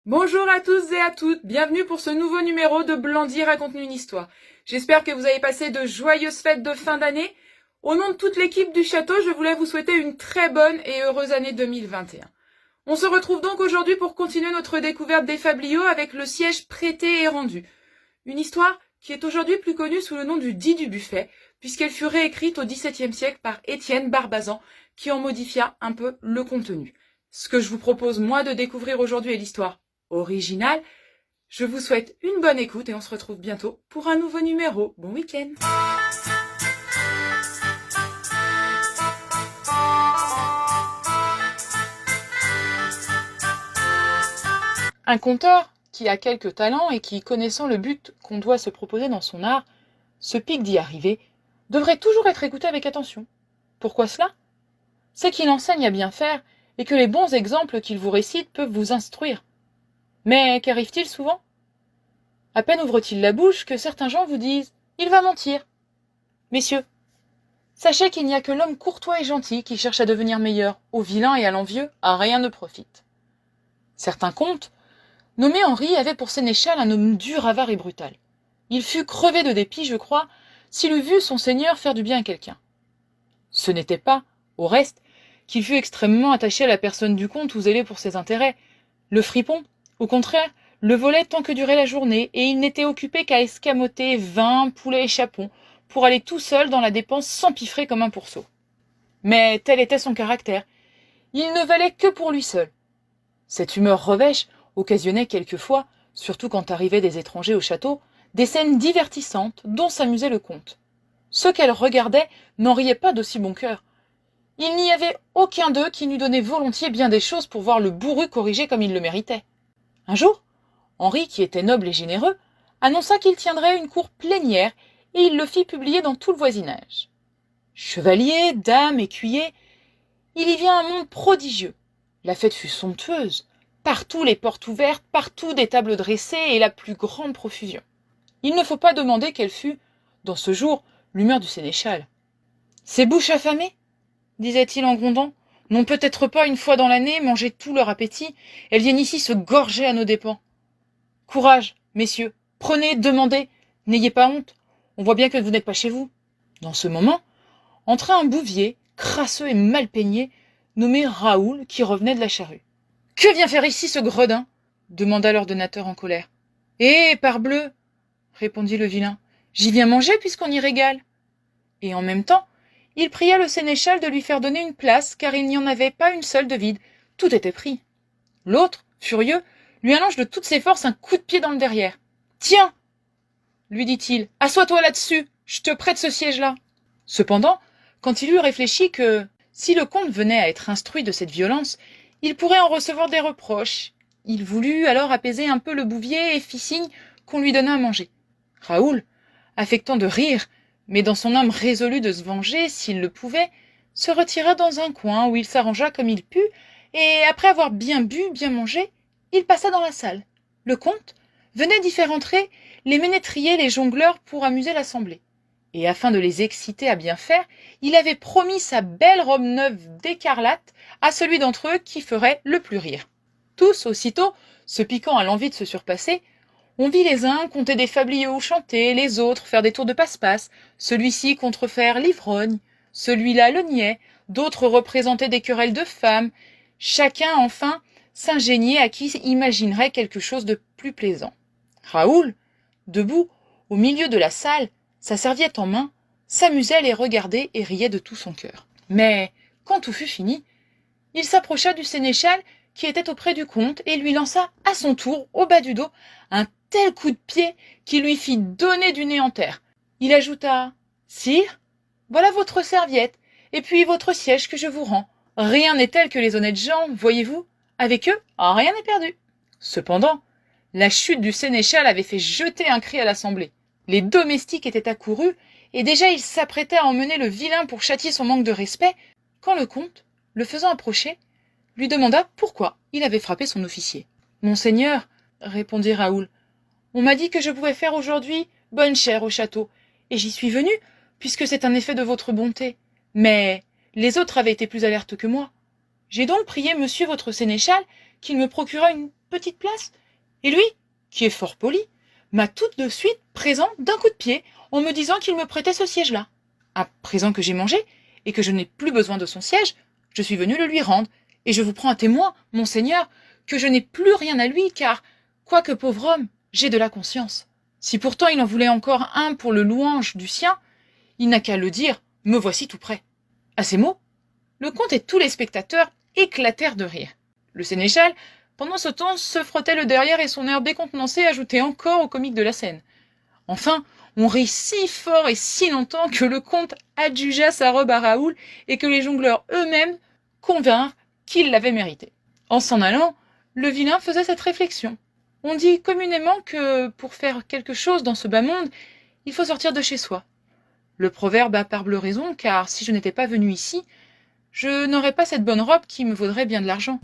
Bonjour à tous et à toutes, bienvenue pour ce nouveau numéro de Blandy raconte-nous une histoire. J'espère que vous avez passé de joyeuses fêtes de fin d'année. Au nom de toute l'équipe du château, je voulais vous souhaiter une très bonne et heureuse année 2021. On se retrouve donc aujourd'hui pour continuer notre découverte des fabliaux avec le siège prêté et rendu. Une histoire qui est aujourd'hui plus connue sous le nom du Dit du Buffet, puisqu'elle fut réécrite au XVIIe siècle par Étienne Barbazan, qui en modifia un peu le contenu. Ce que je vous propose, moi, de découvrir aujourd'hui est l'histoire originale. Je vous souhaite une bonne écoute et on se retrouve bientôt pour un nouveau numéro. Bon week-end. Un conteur qui a quelques talents et qui, connaissant le but qu'on doit se proposer dans son art, se pique d'y arriver, devrait toujours être écouté avec attention. Pourquoi cela? C'est qu'il enseigne à bien faire et que les bons exemples qu'il vous récite peuvent vous instruire. Mais qu'arrive-t-il souvent? À peine ouvre-t-il la bouche que certains gens vous disent « Il va mentir ». Messieurs, sachez qu'il n'y a que l'homme courtois et gentil qui cherche à devenir meilleur. Au vilain et à l'envieux, à rien ne profite. Certains comtes, nommé Henri, avait pour sénéchal un homme dur, avare et brutal. Il fut crevé de dépit, je crois, s'il eût vu son seigneur faire du bien à quelqu'un. Ce n'était pas, au reste, qu'il fût extrêmement attaché à la personne du comte ou zélé pour ses intérêts. Le fripon, au contraire, le volait tant que durait la journée, et il n'était occupé qu'à escamoter vin, poulet et chapon, pour aller tout seul dans la dépense s'empiffrer comme un pourceau. Mais tel était son caractère. Il ne valait que pour lui seul. Cette humeur revêche occasionnait quelquefois, surtout quand arrivaient des étrangers au château, des scènes divertissantes dont s'amusait le comte. Ceux qu'elle regardait n'en riaient pas d'aussi bon cœur. Il n'y avait aucun d'eux qui n'eût donné volontiers bien des choses pour voir le bourru corrigé comme il le méritait. Un jour, Henri, qui était noble et généreux, annonça qu'il tiendrait une cour plénière et il le fit publier dans tout le voisinage. Chevaliers, dames, écuyers, il y vient un monde prodigieux. La fête fut somptueuse. Partout les portes ouvertes, partout des tables dressées et la plus grande profusion. Il ne faut pas demander quelle fut, dans ce jour, l'humeur du sénéchal. « Ces bouches affamées » disait-il en grondant, « n'ont peut-être pas une fois dans l'année mangé tout leur appétit, elles viennent ici se gorger à nos dépens. Courage, messieurs, prenez, demandez, n'ayez pas honte, on voit bien que vous n'êtes pas chez vous. » Dans ce moment, entra un bouvier, crasseux et mal peigné, nommé Raoul, qui revenait de la charrue. « Que vient faire ici ce gredin » demanda l'ordonnateur en colère. « Eh, parbleu » répondit le vilain, « j'y viens manger puisqu'on y régale. » Et en même temps, il pria le sénéchal de lui faire donner une place, car il n'y en avait pas une seule de vide, tout était pris. L'autre, furieux, lui allonge de toutes ses forces un coup de pied dans le derrière. « Tiens » lui dit-il, « assois-toi là-dessus, je te prête ce siège-là. » Cependant, quand il eut réfléchi que, si le comte venait à être instruit de cette violence, il pourrait en recevoir des reproches, il voulut alors apaiser un peu le bouvier et fit signe qu'on lui donnât à manger. Raoul, affectant de rire, mais dans son âme résolue de se venger, s'il le pouvait, se retira dans un coin où il s'arrangea comme il put, et après avoir bien bu, bien mangé, il passa dans la salle. Le comte venait d'y faire entrer les ménétriers, les jongleurs pour amuser l'assemblée. Et afin de les exciter à bien faire, il avait promis sa belle robe neuve d'écarlate à celui d'entre eux qui ferait le plus rire. Tous, aussitôt, se piquant à l'envie de se surpasser, on vit les uns compter des fabliaux ou chanter, les autres faire des tours de passe-passe, celui-ci contrefaire l'ivrogne, celui-là le niais, d'autres représenter des querelles de femmes, chacun, enfin, s'ingénier à qui imaginerait quelque chose de plus plaisant. Raoul, debout, au milieu de la salle, sa serviette en main, s'amusait à les regarder et riait de tout son cœur. Mais, quand tout fut fini, il s'approcha du sénéchal qui était auprès du comte et lui lança à son tour, au bas du dos, un tel coup de pied qu'il lui fit donner du nez en terre. Il ajouta « Sire, voilà votre serviette, et puis votre siège que je vous rends. Rien n'est tel que les honnêtes gens, voyez-vous. Avec eux, rien n'est perdu. » Cependant, la chute du sénéchal avait fait jeter un cri à l'assemblée. Les domestiques étaient accourus, et déjà ils s'apprêtaient à emmener le vilain pour châtier son manque de respect, quand le comte, le faisant approcher, lui demanda pourquoi il avait frappé son officier. « Monseigneur, » répondit Raoul, « on m'a dit que je pouvais faire aujourd'hui bonne chère au château, et j'y suis venu, puisque c'est un effet de votre bonté. Mais les autres avaient été plus alertes que moi. J'ai donc prié monsieur votre sénéchal qu'il me procura une petite place. Et lui, qui est fort poli, m'a tout de suite présent d'un coup de pied en me disant qu'il me prêtait ce siège-là. À présent que j'ai mangé et que je n'ai plus besoin de son siège, je suis venu le lui rendre, et je vous prends à témoin, monseigneur, que je n'ai plus rien à lui, car, quoique pauvre homme, j'ai de la conscience. Si pourtant il en voulait encore un pour le louange du sien, il n'a qu'à le dire, me voici tout prêt. À ces mots, le comte et tous les spectateurs éclatèrent de rire. Le sénéchal, pendant ce temps, se frottait le derrière et son air décontenancé ajoutait encore au comique de la scène. Enfin, on rit si fort et si longtemps que le comte adjugea sa robe à Raoul et que les jongleurs eux-mêmes convinrent qu'il l'avait mérité. En s'en allant, le vilain faisait cette réflexion. On dit communément que, pour faire quelque chose dans ce bas monde, il faut sortir de chez soi. Le proverbe a parbleu raison, car si je n'étais pas venu ici, je n'aurais pas cette bonne robe qui me vaudrait bien de l'argent.